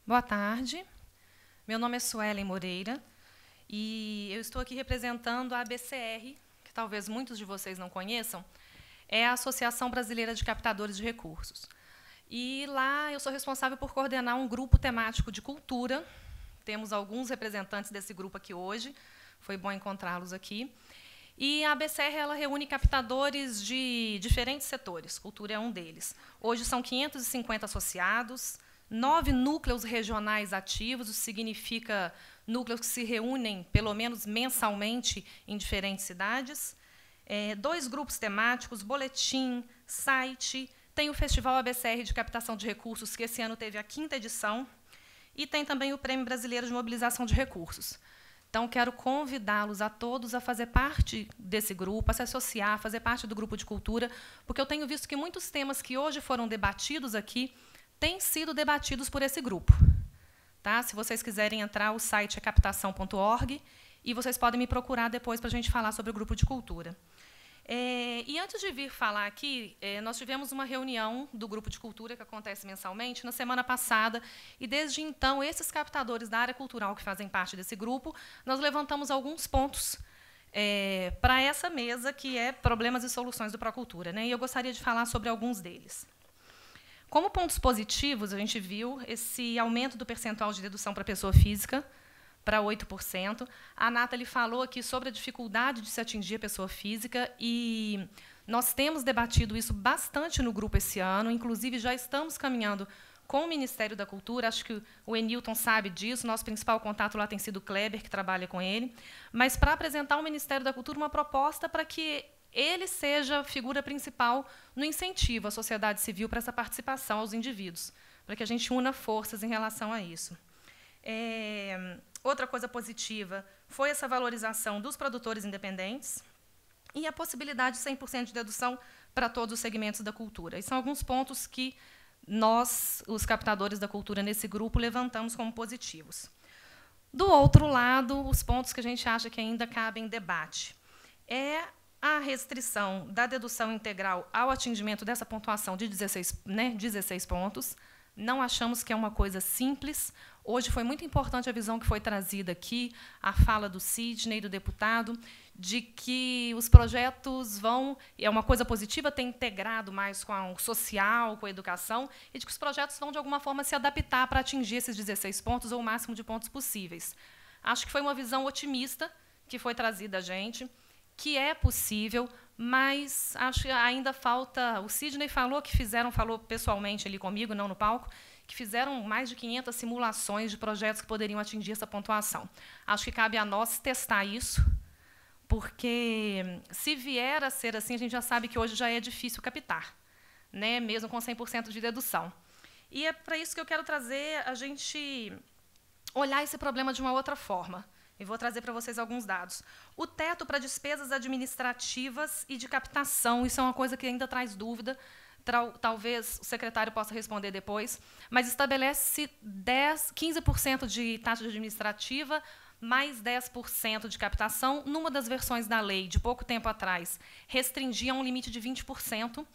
Boa tarde, meu nome é Suelen Moreira e eu estou aqui representando a ABCR, que talvez muitos de vocês não conheçam, é a Associação Brasileira de Captadores de Recursos. E lá eu sou responsável por coordenar um grupo temático de cultura. Temos alguns representantes desse grupo aqui hoje, foi bom encontrá-los aqui. E a ABCR ela reúne captadores de diferentes setores, cultura é um deles. Hoje são 550 associados, 9 núcleos regionais ativos, isso significa núcleos que se reúnem, pelo menos mensalmente, em diferentes cidades. 2 grupos temáticos, boletim, site, tem o Festival ABCR de Captação de Recursos, que esse ano teve a 5ª edição, e tem também o Prêmio Brasileiro de Mobilização de Recursos. Então, quero convidá-los a todos a fazer parte desse grupo, a se associar, a fazer parte do grupo de cultura, porque eu tenho visto que muitos temas que hoje foram debatidos aqui têm sido debatidos por esse grupo. Tá? Se vocês quiserem entrar, o site é captação.org, e vocês podem me procurar depois para a gente falar sobre o grupo de cultura. E antes de vir falar aqui, nós tivemos uma reunião do grupo de cultura que acontece mensalmente na semana passada, e desde então, esses captadores da área cultural que fazem parte desse grupo, nós levantamos alguns pontos para essa mesa, que é problemas e soluções do Procultura, né? E eu gostaria de falar sobre alguns deles. Como pontos positivos, a gente viu esse aumento do percentual de dedução para a pessoa física, para 8%. A Nathalie falou aqui sobre a dificuldade de se atingir a pessoa física, e nós temos debatido isso bastante no grupo esse ano, inclusive já estamos caminhando com o Ministério da Cultura, acho que o Enilton sabe disso, nosso principal contato lá tem sido o Kleber, que trabalha com ele, mas para apresentar ao Ministério da Cultura uma proposta para que ele seja a figura principal no incentivo à sociedade civil para essa participação aos indivíduos, para que a gente una forças em relação a isso. Outra coisa positiva foi essa valorização dos produtores independentes e a possibilidade de 100% de dedução para todos os segmentos da cultura. E são alguns pontos que nós, os captadores da cultura nesse grupo, levantamos como positivos. Do outro lado, os pontos que a gente acha que ainda cabem em debate é a restrição da dedução integral ao atingimento dessa pontuação de 16 pontos. Não achamos que é uma coisa simples. Hoje foi muito importante a visão que foi trazida aqui, a fala do Sidney, do deputado, de que os projetos vão, é uma coisa positiva ter integrado mais com o social, com a educação, e de que os projetos vão, de alguma forma, se adaptar para atingir esses 16 pontos ou o máximo de pontos possíveis. Acho que foi uma visão otimista que foi trazida a gente, que é possível, mas acho que ainda falta... O Sidney falou pessoalmente ali comigo, não no palco, que fizeram mais de 500 simulações de projetos que poderiam atingir essa pontuação. Acho que cabe a nós testar isso, porque, se vier a ser assim, a gente já sabe que hoje já é difícil captar, né, mesmo com 100% de dedução. E é para isso que eu quero trazer a gente olhar esse problema de uma outra forma. E vou trazer para vocês alguns dados. O teto para despesas administrativas e de captação, isso é uma coisa que ainda traz dúvida, talvez o secretário possa responder depois, mas estabelece 15% de taxa administrativa, mais 10% de captação. Numa das versões da lei, de pouco tempo atrás, restringia um limite de 20%,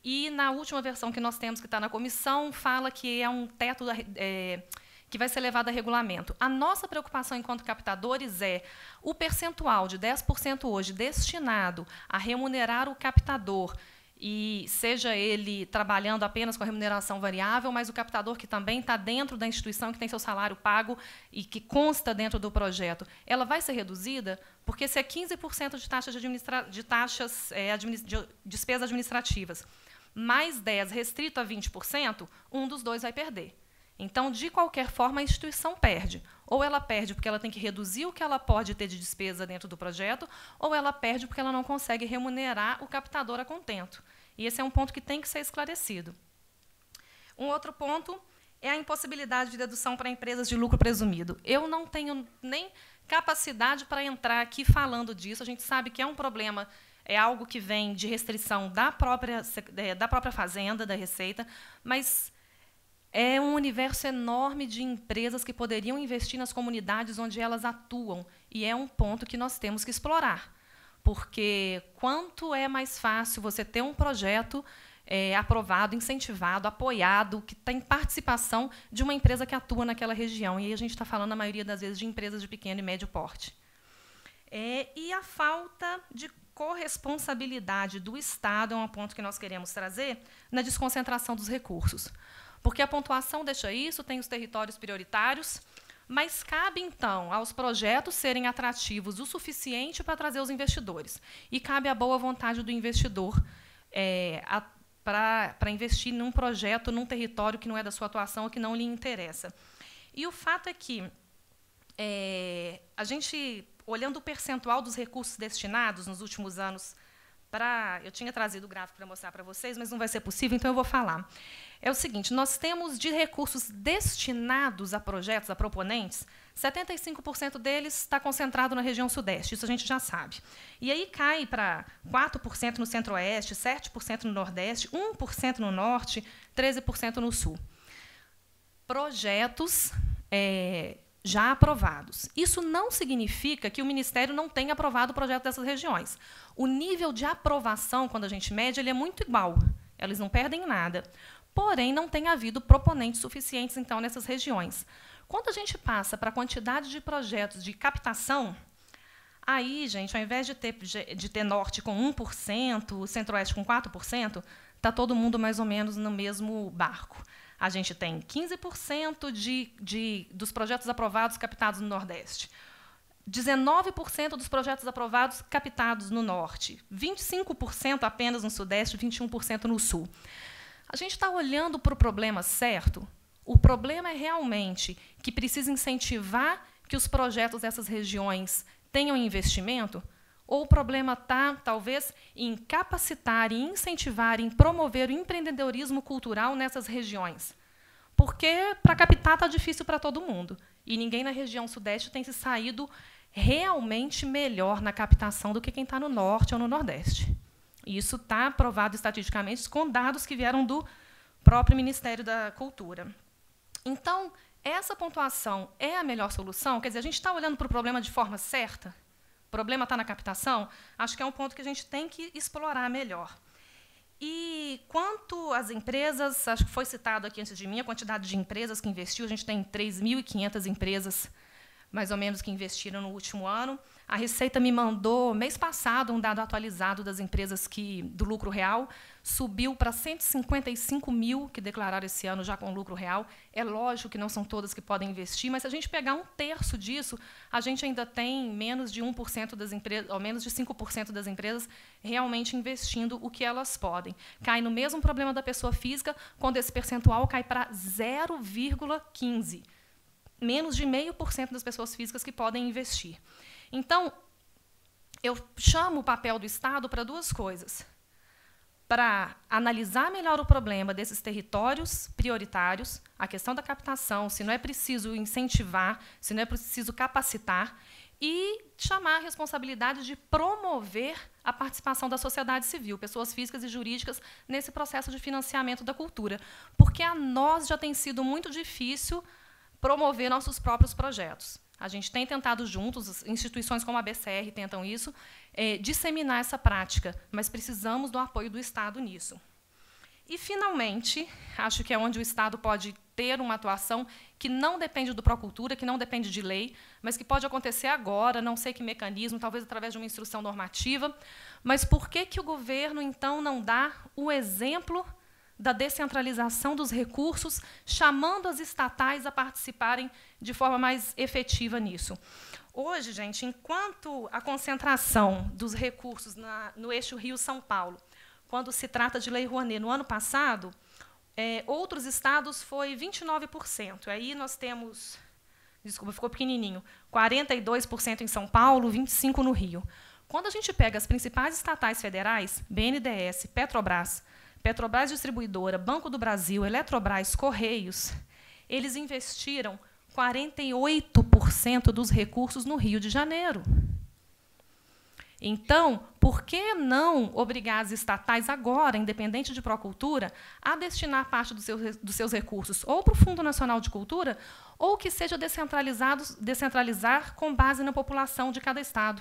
e na última versão que nós temos, que está na comissão, fala que é um teto que vai ser levado a regulamento. A nossa preocupação enquanto captadores é o percentual de 10% hoje destinado a remunerar o captador, e seja ele trabalhando apenas com a remuneração variável, mas o captador que também está dentro da instituição, que tem seu salário pago e que consta dentro do projeto, ela vai ser reduzida, porque se é 15% de despesas administrativas, mais 10% restrito a 20%, um dos dois vai perder. Então, de qualquer forma, a instituição perde. Ou ela perde porque ela tem que reduzir o que ela pode ter de despesa dentro do projeto, ou ela perde porque ela não consegue remunerar o captador a contento. E esse é um ponto que tem que ser esclarecido. Um outro ponto é a impossibilidade de dedução para empresas de lucro presumido. Eu não tenho nem capacidade para entrar aqui falando disso. A gente sabe que é um problema, é algo que vem de restrição da própria Fazenda, da Receita, mas é um universo enorme de empresas que poderiam investir nas comunidades onde elas atuam, e é um ponto que nós temos que explorar, porque quanto é mais fácil você ter um projeto aprovado, incentivado, apoiado, que tem participação de uma empresa que atua naquela região. E aí a gente está falando, na maioria das vezes, de empresas de pequeno e médio porte. E a falta de corresponsabilidade do Estado é um ponto que nós queremos trazer na desconcentração dos recursos. Porque a pontuação deixa isso, tem os territórios prioritários, mas cabe, então, aos projetos serem atrativos o suficiente para trazer os investidores. E cabe à boa vontade do investidor para investir num projeto, num território que não é da sua atuação ou que não lhe interessa. E o fato é que a gente, olhando o percentual dos recursos destinados nos últimos anos eu tinha trazido o gráfico para mostrar para vocês, mas não vai ser possível, então eu vou falar. É o seguinte, nós temos de recursos destinados a projetos, a proponentes, 75% deles está concentrado na região sudeste, isso a gente já sabe. E aí cai para 4% no centro-oeste, 7% no nordeste, 1% no norte, 13% no sul. Projetos já aprovados. Isso não significa que o Ministério não tenha aprovado o projeto dessas regiões. O nível de aprovação, quando a gente mede, ele é muito igual. Eles não perdem nada. Porém, não tem havido proponentes suficientes, então, nessas regiões. Quando a gente passa para a quantidade de projetos de captação, aí, gente, ao invés de ter norte com 1%, centro-oeste com 4%, está todo mundo mais ou menos no mesmo barco. A gente tem 15% dos projetos aprovados captados no Nordeste, 19% dos projetos aprovados captados no Norte, 25% apenas no Sudeste, 21% no Sul. A gente está olhando para o problema certo? O problema é realmente que precisa incentivar que os projetos dessas regiões tenham investimento? Ou o problema está, talvez, em capacitar, em incentivar, em promover o empreendedorismo cultural nessas regiões? Porque, para captar, está difícil para todo mundo. E ninguém na região sudeste tem se saído realmente melhor na captação do que quem está no norte ou no nordeste. E isso está provado estatisticamente com dados que vieram do próprio Ministério da Cultura. Então, essa pontuação é a melhor solução? Quer dizer, a gente está olhando para o problema de forma certa? O problema está na captação? Acho que é um ponto que a gente tem que explorar melhor. E quanto às empresas, acho que foi citado aqui antes de mim, a quantidade de empresas que investiu, a gente tem 3.500 empresas, mais ou menos, que investiram no último ano. A Receita me mandou, mês passado, um dado atualizado das empresas do lucro real, subiu para 155 mil que declararam esse ano já com lucro real. É lógico que não são todas que podem investir, mas se a gente pegar 1/3 disso, a gente ainda tem menos de 1% das empresas, ou menos de 5% das empresas realmente investindo o que elas podem. Cai no mesmo problema da pessoa física, quando esse percentual cai para 0,15%. Menos de 0,5% das pessoas físicas que podem investir. Então, eu chamo o papel do Estado para duas coisas. Para analisar melhor o problema desses territórios prioritários, a questão da captação, se não é preciso incentivar, se não é preciso capacitar, e chamar a responsabilidade de promover a participação da sociedade civil, pessoas físicas e jurídicas, nesse processo de financiamento da cultura. Porque a nós já tem sido muito difícil promover nossos próprios projetos. A gente tem tentado juntos, instituições como a BCR tentam isso, disseminar essa prática, mas precisamos do apoio do Estado nisso. E, finalmente, acho que é onde o Estado pode ter uma atuação que não depende do Procultura, que não depende de lei, mas que pode acontecer agora, não sei que mecanismo, talvez através de uma instrução normativa. Mas por que o governo, então, não dá o exemplo da descentralização dos recursos, chamando as estatais a participarem de forma mais efetiva nisso? Hoje, gente, enquanto a concentração dos recursos no eixo Rio-São Paulo, quando se trata de Lei Rouanet, no ano passado, outros estados foi 29%. Aí nós temos, desculpa, ficou pequenininho, 42% em São Paulo, 25% no Rio. Quando a gente pega as principais estatais federais, BNDES, Petrobras Distribuidora, Banco do Brasil, Eletrobras, Correios, eles investiram 48% dos recursos no Rio de Janeiro. Então, por que não obrigar as estatais agora, independente de Procultura, a destinar parte dos seus recursos ou para o Fundo Nacional de Cultura, ou que seja descentralizar com base na população de cada estado?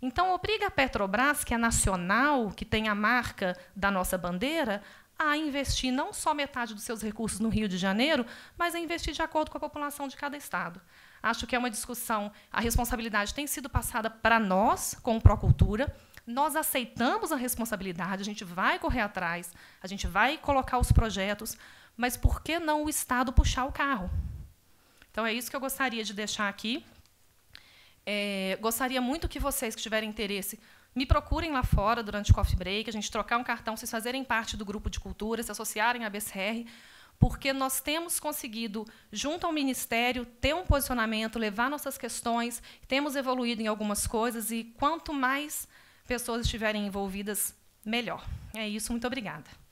Então, obriga a Petrobras, que é nacional, que tem a marca da nossa bandeira, a investir não só metade dos seus recursos no Rio de Janeiro, mas a investir de acordo com a população de cada estado. Acho que é uma discussão, a responsabilidade tem sido passada para nós, com o Procultura, nós aceitamos a responsabilidade, a gente vai correr atrás, a gente vai colocar os projetos, mas por que não o Estado puxar o carro? Então, é isso que eu gostaria de deixar aqui. Gostaria muito que vocês que tiverem interesse me procurem lá fora durante o coffee break, a gente trocar um cartão, vocês fazerem parte do grupo de cultura, se associarem à BCR, porque nós temos conseguido, junto ao Ministério, ter um posicionamento, levar nossas questões, temos evoluído em algumas coisas, e quanto mais pessoas estiverem envolvidas, melhor. É isso, muito obrigada.